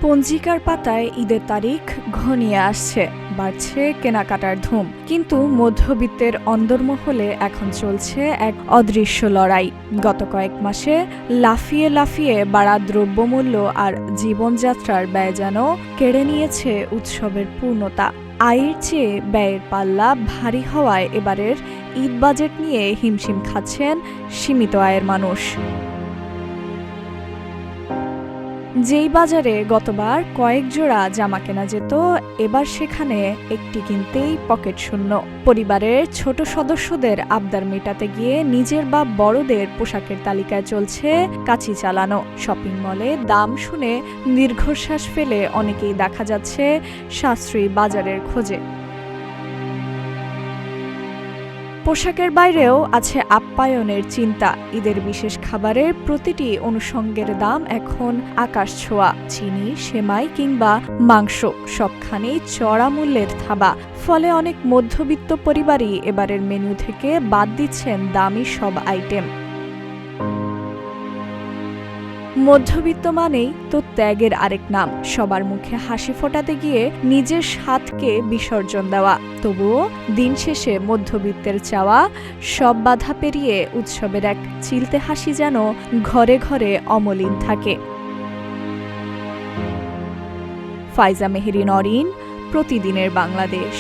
পঞ্জিকার পাতায় ঈদের তারিখ ঘনিয়ে আসছে, বাড়ছে কেনাকাটার ধুম। কিন্তু মধ্যবিত্তের অন্দরমহলে এখন চলছে এক অদৃশ্য লড়াই। গত কয়েক মাসে লাফিয়ে লাফিয়ে বাড়া দ্রব্যমূল্য আর জীবনযাত্রার ব্যয় যেন কেড়ে নিয়েছে উৎসবের পূর্ণতা। আয়ের চেয়ে ব্যয়ের পাল্লা ভারী হওয়ায় এবারের ঈদ বাজেট নিয়ে হিমশিম খাচ্ছেন সীমিত আয়ের মানুষ। যেই বাজারে গতবার কয়েক জোড়া জামা কেনা যেত, এবার সেখানে একটি কিনতেই পকেট শূন্য। পরিবারের ছোট সদস্যদের আবদার মেটাতে গিয়ে নিজের বা বড়দের পোশাকের তালিকায় চলছে কাচি চালানো। শপিং মলে দাম শুনে দীর্ঘশ্বাস ফেলে অনেকেই দেখা যাচ্ছে সাশ্রয়ী বাজারের খোঁজে। পোশাকের বাইরেও আছে আপ্যায়নের চিন্তা। ঈদের বিশেষ খাবারের প্রতিটি অনুষঙ্গের দাম এখন আকাশ ছোঁয়া। চিনি, সেমাই কিংবা মাংস সবখানেই চড়া মূল্যের থাবা। ফলে অনেক মধ্যবিত্ত পরিবারই এবারের মেনু থেকে বাদ দিচ্ছেন দামি সব আইটেম। মধ্যবিত্ত মানেই তো ত্যাগের আরেক নাম। সবার মুখে হাসি ফোটাতে গিয়ে নিজের স্বাদকে বিসর্জন দেওয়া। তবুও দিন শেষে মধ্যবিত্তের চাওয়া সব বাধা পেরিয়ে উৎসবের এক চিলতে হাসি যেন ঘরে ঘরে অমলিন থাকে। ফাইজা মেহেরি নরিন, প্রতিদিনের বাংলাদেশ।